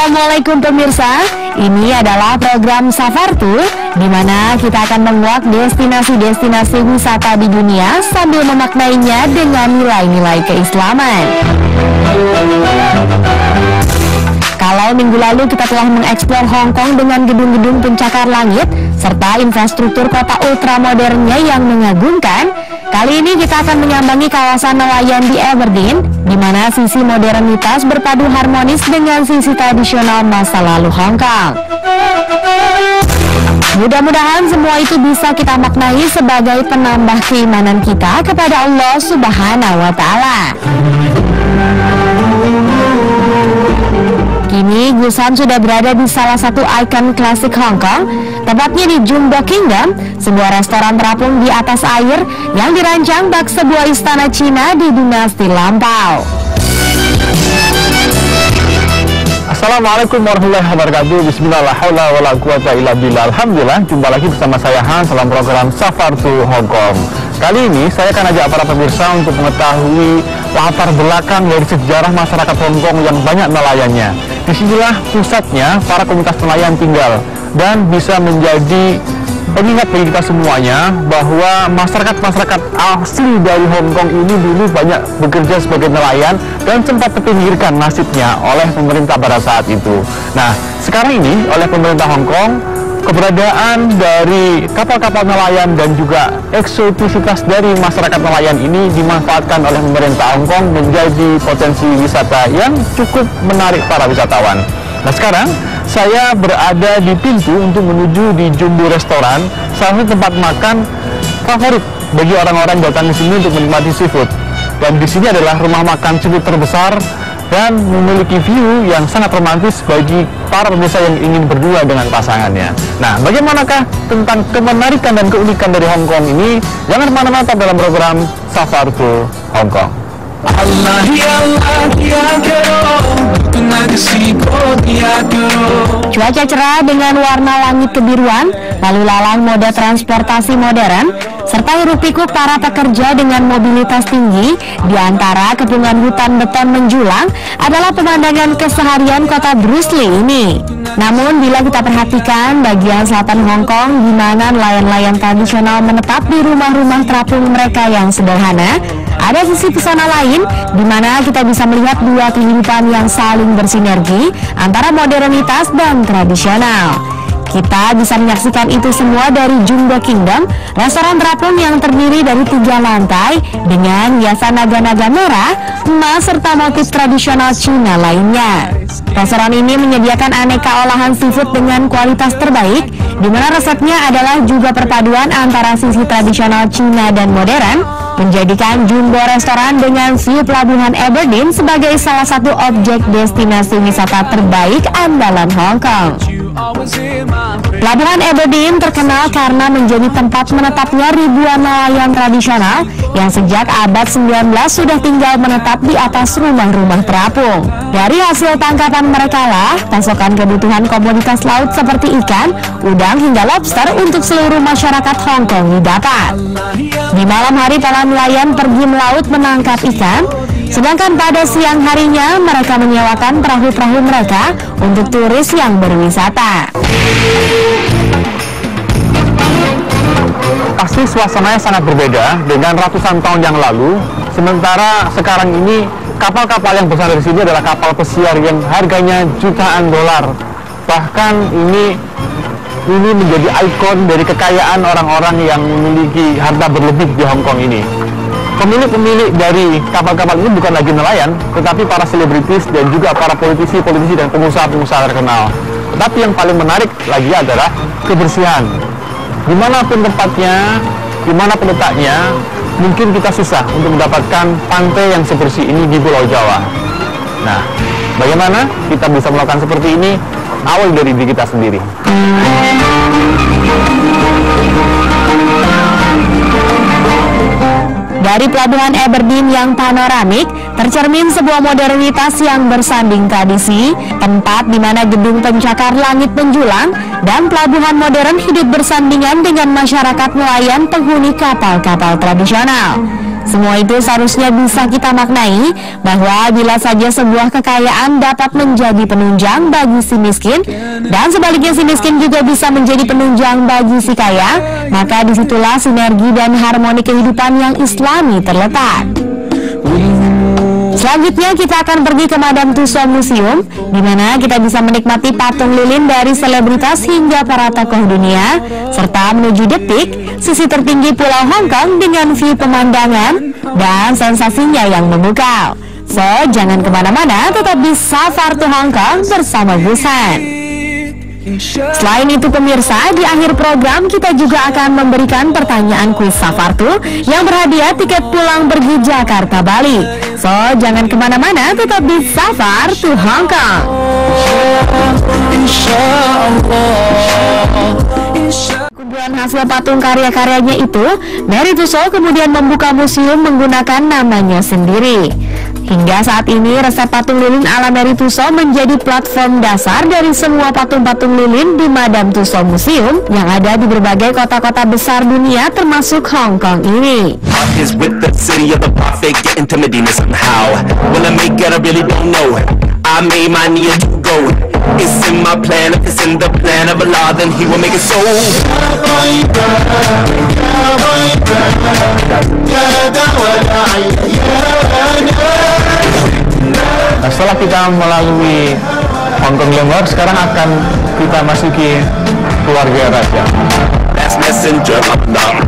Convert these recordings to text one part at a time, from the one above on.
Assalamualaikum pemirsa, ini adalah program Safartu, di mana kita akan menguak destinasi-destinasi wisata di dunia sambil memaknainya dengan nilai-nilai keislaman. Kalau minggu lalu kita telah mengeksplor Hong Kong dengan gedung-gedung pencakar langit serta infrastruktur kota ultramodernnya yang mengagumkan, kali ini kita akan menyambangi kawasan nelayan di Aberdeen, di mana sisi modernitas berpadu harmonis dengan sisi tradisional masa lalu Hong Kong. Mudah-mudahan semua itu bisa kita maknai sebagai penambah keimanan kita kepada Allah Subhanahu wa Ta'ala. Kini Gusan sudah berada di salah satu ikon klasik Hong Kong, tepatnya di Jumbo Kingdom, sebuah restoran terapung di atas air yang dirancang bak sebuah istana Cina di dinasti lampau. Assalamualaikum warahmatullahi wabarakatuh. Bismillahirrahmanirrahim. Alhamdulillah, jumpa lagi bersama saya Hans dalam program Safartu Hong Kong. Kali ini saya akan ajak para pemirsa untuk mengetahui latar belakang dari sejarah masyarakat Hong Kong yang banyak nelayannya. Disinilah pusatnya para komunitas nelayan tinggal dan bisa menjadi pengingat bagi kita semuanya bahwa masyarakat asli dari Hong Kong ini dulu banyak bekerja sebagai nelayan dan sempat terpinggirkan nasibnya oleh pemerintah pada saat itu. Nah, sekarang ini oleh pemerintah Hong Kong, keberadaan dari kapal-kapal nelayan dan juga eksotisitas dari masyarakat nelayan ini dimanfaatkan oleh pemerintah Hong Kong menjadi potensi wisata yang cukup menarik para wisatawan. Nah, sekarang saya berada di pintu untuk menuju di Jumbo Restoran, salah satu tempat makan favorit bagi orang-orang datang ke sini untuk menikmati seafood. Dan di sini adalah rumah makan seafood terbesar dan memiliki view yang sangat romantis bagi para pemirsa yang ingin berdua dengan pasangannya. Nah, bagaimanakah tentang kemenarikan dan keunikan dari Hong Kong ini? Jangan kemana-mana dalam program Safartu Hong Kong. Cuaca cerah dengan warna langit kebiruan, lalu lalang moda transportasi modern, serta hiruk-pikuk para pekerja dengan mobilitas tinggi di antara kepungan hutan beton menjulang adalah pemandangan keseharian kota Bruce Lee ini. Namun bila kita perhatikan bagian selatan Hong Kong, di mana nelayan-nelayan tradisional menetap di rumah-rumah terapung mereka yang sederhana, ada sisi pesona lain di mana kita bisa melihat dua kehidupan yang saling bersinergi antara modernitas dan tradisional. Kita bisa menyaksikan itu semua dari Jumbo Kingdom, restoran terapung yang terdiri dari 3 lantai dengan hiasan naga-naga merah, emas, serta motif tradisional Cina lainnya. Restoran ini menyediakan aneka olahan seafood dengan kualitas terbaik, di mana resepnya adalah juga perpaduan antara sisi tradisional Cina dan modern, menjadikan Jumbo Restoran dengan view Pelabuhan Aberdeen sebagai salah satu objek destinasi wisata terbaik andalan Hong Kong. Pelabuhan Aberdeen terkenal karena menjadi tempat menetapnya ribuan nelayan tradisional yang sejak abad 19 sudah tinggal menetap di atas rumah-rumah terapung. Dari hasil tangkapan mereka lah, pasokan kebutuhan komoditas laut seperti ikan, udang hingga lobster untuk seluruh masyarakat Hong Kong didapat. Di malam hari para nelayan pergi melaut menangkap ikan, sedangkan pada siang harinya mereka menyewakan perahu-perahu mereka untuk turis yang berwisata. Pasti suasananya sangat berbeda dengan ratusan tahun yang lalu. Sementara sekarang ini kapal-kapal yang besar di sini adalah kapal pesiar yang harganya jutaan dolar. Bahkan ini menjadi ikon dari kekayaan orang-orang yang memiliki harta berlebih di Hong Kong ini. Pemilik-pemilik dari kapal-kapal ini bukan lagi nelayan, tetapi para selebritis dan juga para politisi dan pengusaha-pengusaha terkenal. Tetapi yang paling menarik lagi adalah kebersihan. Dimanapun tempatnya, dimanapun letaknya, mungkin kita susah untuk mendapatkan pantai yang sebersih ini di Pulau Jawa. Nah, bagaimana kita bisa melakukan seperti ini? Awal dari diri kita sendiri. Dari Pelabuhan Aberdeen yang panoramik, tercermin sebuah modernitas yang bersanding tradisi, tempat di mana gedung pencakar langit menjulang, dan pelabuhan modern hidup bersandingan dengan masyarakat nelayan penghuni kapal-kapal tradisional. Semua itu seharusnya bisa kita maknai bahwa bila saja sebuah kekayaan dapat menjadi penunjang bagi si miskin, dan sebaliknya si miskin juga bisa menjadi penunjang bagi si kaya, maka disitulah sinergi dan harmoni kehidupan yang islami terletak. Selanjutnya kita akan pergi ke Madame Tussauds Museum, di mana kita bisa menikmati patung lilin dari selebritas hingga para tokoh dunia, serta menuju The Peak, sisi tertinggi Pulau Hong Kong dengan view pemandangan dan sensasinya yang memukau. So, jangan kemana-mana, tetap di Safar to Hong Kong bersama Busan. Selain itu pemirsa, di akhir program kita juga akan memberikan pertanyaan kuis Safartu yang berhadiah tiket pulang pergi Jakarta Bali. So, jangan kemana-mana, tetap di Safar to Hong Kong. Kumpulan hasil patung karya-karyanya itu, Mary Tussauds kemudian membuka museum menggunakan namanya sendiri. Hingga saat ini, resep patung lilin ala Mary Tussauds menjadi platform dasar dari semua patung-patung lilin di Madame Tussauds Museum yang ada di berbagai kota-kota besar dunia termasuk Hong Kong ini. Nah, setelah kita melalui Hong Kong Glamour, sekarang akan kita masuki keluarga raja. Messenger of love,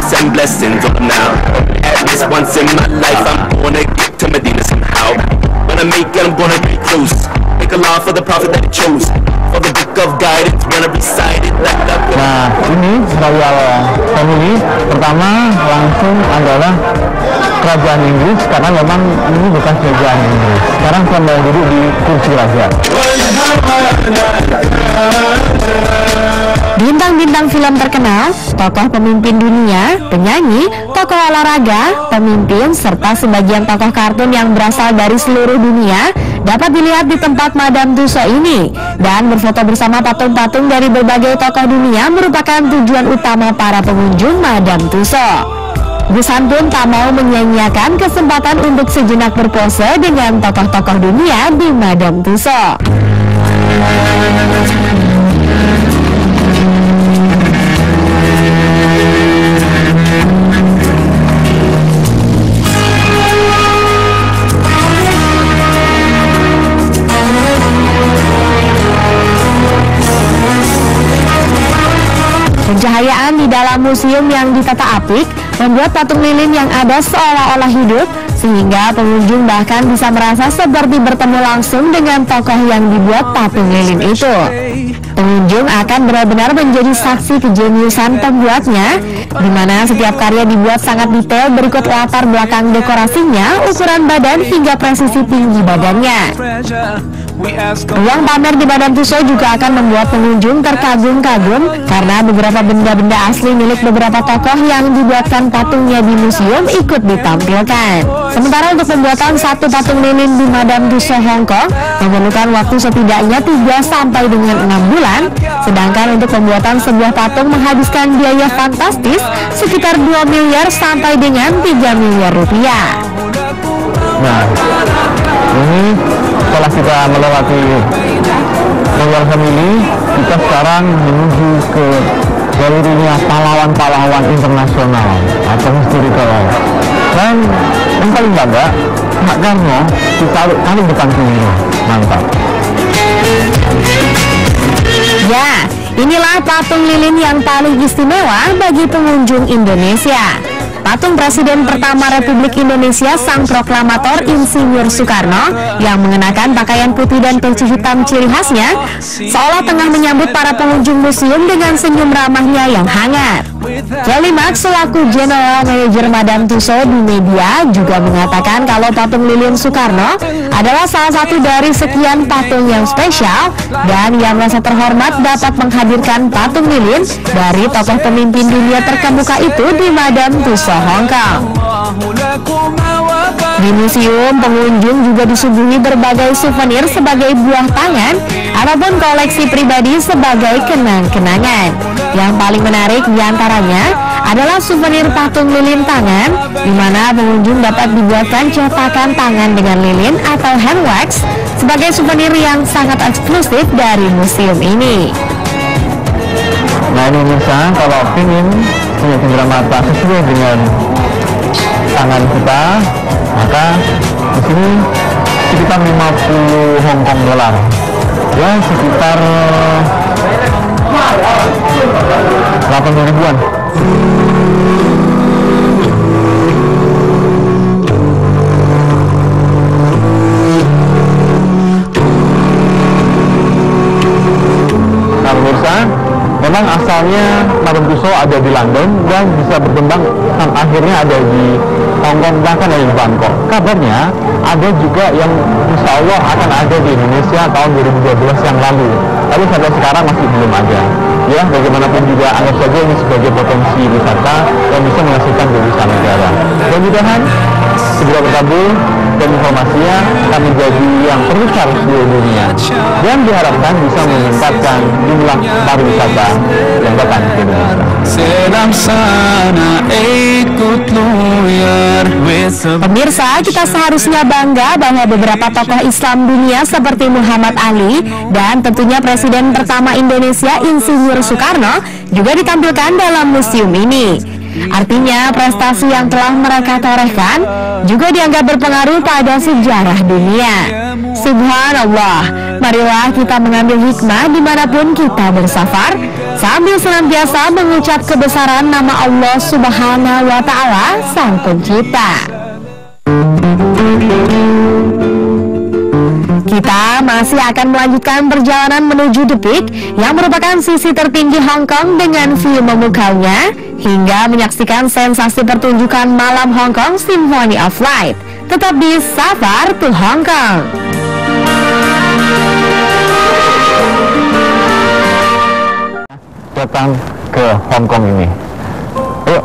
send blessings on now. At least once in my life, I'm gonna get to Medina somehow. When I make it, I'm gonna be close. Make a law for the prophet that he chose. For the book of guidance, when I recite it like that. Nah, ini serial family pertama langsung adalah kerajaan Inggris, karena memang ini bukan kerajaan Inggris. Sekarang sedang duduk di kursi raja. Bintang-bintang film terkenal, tokoh pemimpin dunia, penyanyi, tokoh olahraga, pemimpin, serta sebagian tokoh kartun yang berasal dari seluruh dunia dapat dilihat di tempat Madame Tussauds ini. Dan berfoto bersama patung-patung dari berbagai tokoh dunia merupakan tujuan utama para pengunjung Madame Tussauds. Busan pun tak mau menyia-nyiakan kesempatan untuk sejenak berpose dengan tokoh-tokoh dunia di Madame Tussauds. Pencahayaan di dalam museum yang ditata apik membuat patung lilin yang ada seolah-olah hidup, sehingga pengunjung bahkan bisa merasa seperti bertemu langsung dengan tokoh yang dibuat patung lilin itu. Pengunjung akan benar-benar menjadi saksi kejeniusan pembuatnya, di mana setiap karya dibuat sangat detail berikut latar belakang dekorasinya, ukuran badan hingga presisi tinggi badannya. Ruang pamer di Madame Tussauds juga akan membuat pengunjung terkagum-kagum karena beberapa benda-benda asli milik beberapa tokoh yang dibuatkan patungnya di museum ikut ditampilkan. Sementara untuk pembuatan satu patung lilin di Madame Tussauds Hong Kong memerlukan waktu setidaknya 3 sampai dengan 6 bulan, sedangkan untuk pembuatan sebuah patung menghabiskan biaya fantastis sekitar 2 miliar sampai dengan 3 miliar rupiah. Nah, ini setelah kita melewati Royal Family, kita sekarang menuju ke galerinya pahlawan-pahlawan internasional atau historical. Dan yang paling bangga, Pak Karno ditaruh paling depan sini. Mantap. Ya, inilah patung lilin yang paling istimewa bagi pengunjung Indonesia. Patung Presiden pertama Republik Indonesia Sang Proklamator Insinyur Soekarno yang mengenakan pakaian putih dan peci hitam ciri khasnya, seolah tengah menyambut para pengunjung museum dengan senyum ramahnya yang hangat. Kelly Mark selaku General Manager Madame Tussauds di media juga mengatakan kalau patung lilin Soekarno adalah salah satu dari sekian patung yang spesial dan yang merasa terhormat dapat menghadirkan patung lilin dari tokoh pemimpin dunia terkemuka itu di Madame Tussauds Hong Kong. Di museum, pengunjung juga disuguhi berbagai souvenir sebagai buah tangan ataupun koleksi pribadi sebagai kenang-kenangan. Yang paling menarik diantaranya adalah souvenir patung lilin tangan, di mana pengunjung dapat dibuatkan cetakan tangan dengan lilin atau hand wax sebagai souvenir yang sangat eksklusif dari museum ini. Nah ini pemirsa, kalau ingin punya cendera mata sesuai dengan tangan kita, maka di sini sekitar 50 Hong Kong dolar, ya sekitar 80 ribuan. Nah pemirsa, memang asalnya Madame Tussauds ada di London dan bisa berkembang akhirnya ada di Hong Kong, bahkan ada di Bangkok. Kabarnya ada juga yang insya Allah akan ada di Indonesia tahun 2012 yang lalu, tapi sampai sekarang masih belum ada. Ya, bagaimanapun juga anggap saja ini sebagai potensi wisata yang bisa menghasilkan devisa negara. Mudah-mudahan segera berkabul dan informasinya akan menjadi yang terbesar di seluruh dunia dan diharapkan bisa meningkatkan jumlah pariwisata yang datang ke Indonesia. Pemirsa, kita seharusnya bangga bahwa beberapa tokoh Islam dunia seperti Muhammad Ali dan tentunya Presiden pertama Indonesia Insinyur Soekarno juga ditampilkan dalam museum ini. Artinya prestasi yang telah mereka torehkan juga dianggap berpengaruh pada sejarah dunia. Subhanallah, marilah kita mengambil hikmah dimanapun kita bersafar, sambil senantiasa mengucap kebesaran nama Allah Subhanahu wa Ta'ala, Sang Pencipta. Kita masih akan melanjutkan perjalanan menuju The Peak yang merupakan sisi tertinggi Hong Kong dengan view memukaunya hingga menyaksikan sensasi pertunjukan malam Hong Kong Symphony of Light. Tetap di Safar to Hong Kong. Datang ke Hong Kong ini. Ayo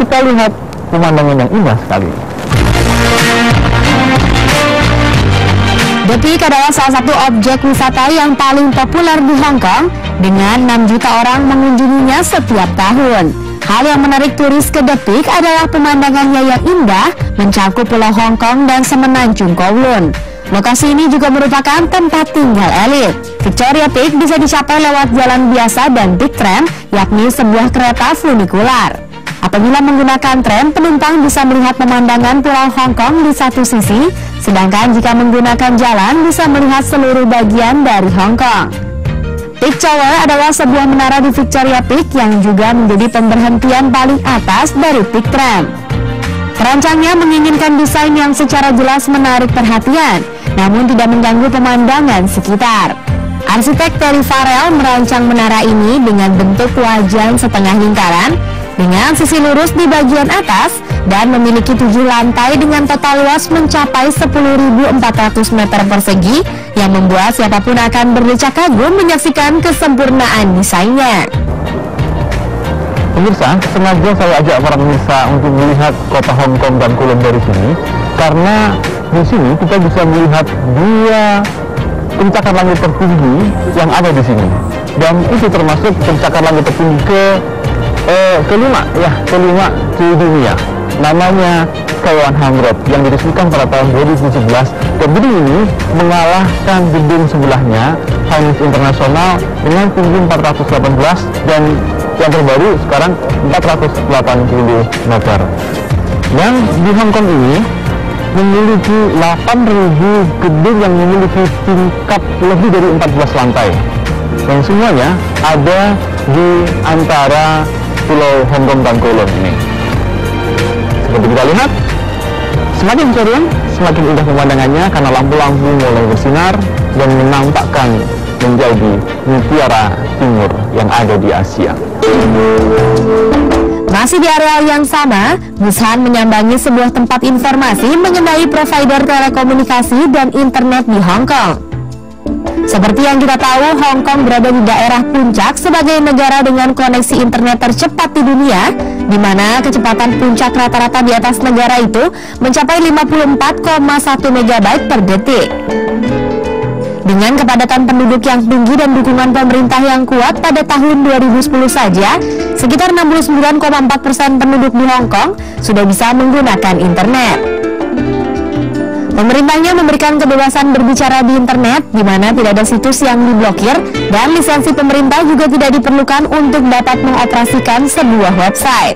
kita lihat pemandangan yang indah sekali. The Peak adalah salah satu objek wisata yang paling populer di Hong Kong dengan 6 juta orang mengunjunginya setiap tahun. Hal yang menarik turis ke The Peak adalah pemandangannya yang indah mencakup Pulau Hong Kong dan Semenanjung Kowloon. Lokasi ini juga merupakan tempat tinggal elit. Victoria Peak bisa dicapai lewat jalan biasa dan big tram, yakni sebuah kereta funikular. Apabila menggunakan tram, penumpang bisa melihat pemandangan Pulau Hong Kong di satu sisi, sedangkan jika menggunakan jalan bisa melihat seluruh bagian dari Hong Kong. Peak Tower adalah sebuah menara di Victoria Peak yang juga menjadi pemberhentian paling atas dari Peak Tram. Perancangnya menginginkan desain yang secara jelas menarik perhatian, namun tidak mengganggu pemandangan sekitar. Arsitek Terry Farrell merancang menara ini dengan bentuk wajan setengah lingkaran, dengan sisi lurus di bagian atas dan memiliki 7 lantai dengan total luas mencapai 10.400 meter persegi yang membuat siapapun akan berdecak kagum menyaksikan kesempurnaan desainnya. Pemirsa, sengaja saya ajak para pemirsa untuk melihat kota Hong Kong dan Kowloon dari sini karena di sini kita bisa melihat 2 pencakar langit tertinggi yang ada di sini, dan itu termasuk pencakar langit tertinggi kelima di dunia, namanya Sky 100 yang diresmikan pada tahun 2017, dan gedung ini mengalahkan gedung sebelahnya Chinese International dengan tinggi 418 dan yang terbaru sekarang 480 meter. Yang di Hong Kong ini memiliki 8.000 gedung yang memiliki tingkat lebih dari 14 lantai, dan semuanya ada di antara Pulau Hong Kong dan Kowloon ini. Seperti kita lihat, semakin ceria, semakin indah pemandangannya karena lampu-lampu mulai bersinar dan menampakkan menjadi mutiara timur yang ada di Asia. Masih di areal yang sama, Bushan menyambangi sebuah tempat informasi mengenai provider telekomunikasi dan internet di Hong Kong. Seperti yang kita tahu, Hong Kong berada di daerah puncak sebagai negara dengan koneksi internet tercepat di dunia, di mana kecepatan puncak rata-rata di atas negara itu mencapai 54,1 MB per detik. Dengan kepadatan penduduk yang tinggi dan dukungan pemerintah yang kuat pada tahun 2010 saja, sekitar 69,4% penduduk di Hong Kong sudah bisa menggunakan internet. Pemerintahnya memberikan kebebasan berbicara di internet, di mana tidak ada situs yang diblokir, dan lisensi pemerintah juga tidak diperlukan untuk dapat mengoperasikan sebuah website.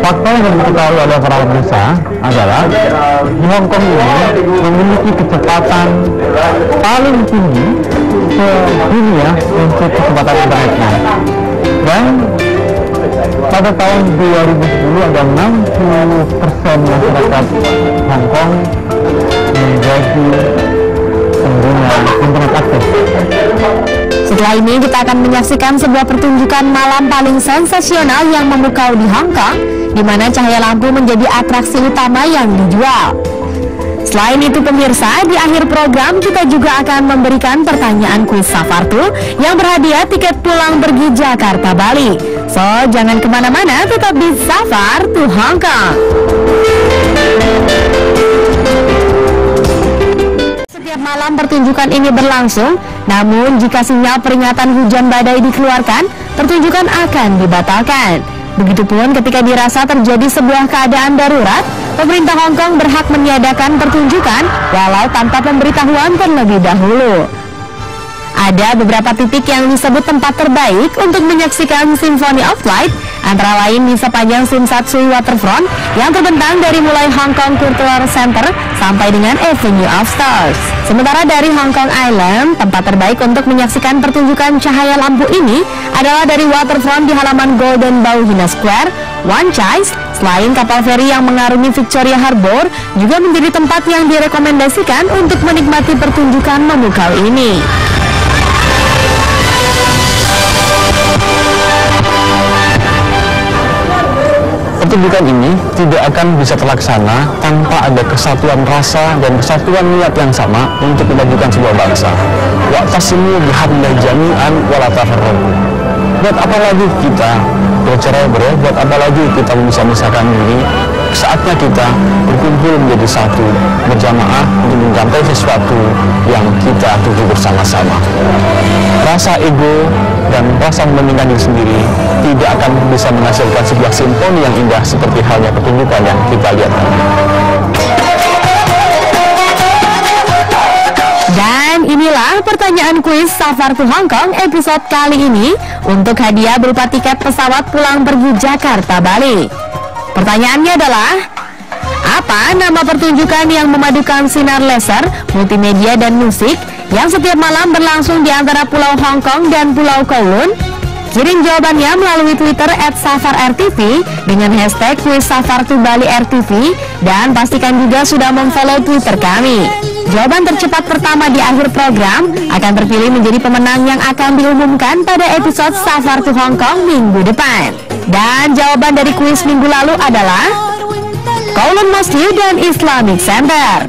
Fakta yang diketahui oleh para pemirsa adalah di Hong Kong ini memiliki kecepatan paling tinggi sedunia untuk kecepatan internetnya. Dan pada tahun 2010 ada 60% masyarakat Hong Kong menjadi pengguna internet aktif. Setelah ini kita akan menyaksikan sebuah pertunjukan malam paling sensasional yang memukau di Hong Kong, di mana cahaya lampu menjadi atraksi utama yang dijual. Selain itu pemirsa, di akhir program kita juga akan memberikan pertanyaan kuis Safartu yang berhadiah tiket pulang pergi Jakarta Bali. So, jangan kemana-mana, tetap di Safartu Hong Kong. Setiap malam pertunjukan ini berlangsung, namun jika sinyal peringatan hujan badai dikeluarkan, pertunjukan akan dibatalkan. Begitupun ketika dirasa terjadi sebuah keadaan darurat, pemerintah Hong Kong berhak meniadakan pertunjukan walau tanpa pemberitahuan terlebih dahulu. Ada beberapa titik yang disebut tempat terbaik untuk menyaksikan Symphony of Light, antara lain di sepanjang Tsim Sha Tsui Waterfront yang terbentang dari mulai Hong Kong Cultural Center sampai dengan Avenue of Stars. Sementara dari Hong Kong Island, tempat terbaik untuk menyaksikan pertunjukan cahaya lampu ini adalah dari waterfront di halaman Golden Bauhina Square, Wan Chai. Selain kapal feri yang mengarungi Victoria Harbour, juga menjadi tempat yang direkomendasikan untuk menikmati pertunjukan memukau ini. Pertunjukan ini tidak akan bisa terlaksana tanpa ada kesatuan rasa dan kesatuan niat yang sama untuk memajukan sebuah bangsa. Wa'tasimu bihablillah jami'an wa la tafarraqu. Buat apa lagi kita bercerai-berai, buat apa lagi kita memisah-misahkan diri? Saatnya kita berkumpul menjadi satu, berjamaah untuk mencapai sesuatu yang kita tuju bersama-sama. Rasa ego dan rasa mementingkan diri sendiri tidak akan bisa menghasilkan sebuah simfoni yang indah seperti halnya pertunjukan yang kita lihat. Dan inilah pertanyaan kuis Safartu Hong Kong episode kali ini untuk hadiah berupa tiket pesawat pulang pergi Jakarta Bali. Pertanyaannya adalah, apa nama pertunjukan yang memadukan sinar laser, multimedia dan musik yang setiap malam berlangsung di antara Pulau Hong Kong dan Pulau Kowloon? Kirim jawabannya melalui Twitter @safarrtv dengan hashtag kuis Safartu Bali RTV dan pastikan juga sudah memfollow Twitter kami. Jawaban tercepat pertama di akhir program akan terpilih menjadi pemenang yang akan diumumkan pada episode Safartu Hong Kong minggu depan. Dan jawaban dari kuis minggu lalu adalah Kowloon Masjid dan Islamic Center.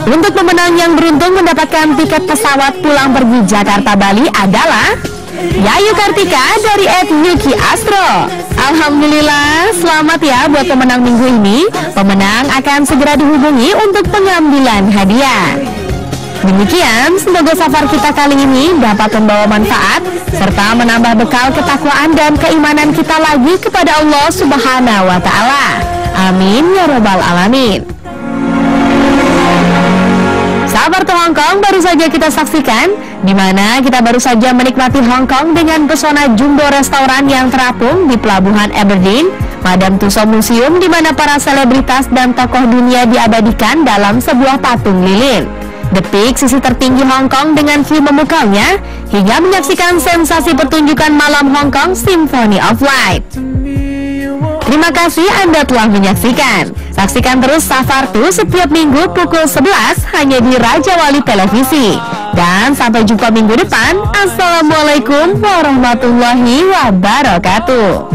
Untuk pemenang yang beruntung mendapatkan tiket pesawat pulang pergi Jakarta Bali adalah Yayu Kartika dari @Yuki Astro. Alhamdulillah, selamat ya buat pemenang minggu ini. Pemenang akan segera dihubungi untuk pengambilan hadiah. Demikian, semoga safar kita kali ini dapat membawa manfaat serta menambah bekal ketakwaan dan keimanan kita lagi kepada Allah Subhanahu wa Ta'ala. Amin ya Rabbal Alamin. Safartu Hong Kong baru saja kita saksikan, di mana kita baru saja menikmati Hong Kong dengan pesona jumbo restoran yang terapung di Pelabuhan Aberdeen, Madame Tussauds Museum di mana para selebritas dan tokoh dunia diabadikan dalam sebuah patung lilin. The Peak, sisi tertinggi Hong Kong dengan view memukaunya, hingga menyaksikan sensasi pertunjukan malam Hong Kong Symphony of Light. Terima kasih Anda telah menyaksikan. Saksikan terus Safartu setiap minggu pukul 11 hanya di Raja Wali Televisi. Dan sampai jumpa minggu depan. Assalamualaikum warahmatullahi wabarakatuh.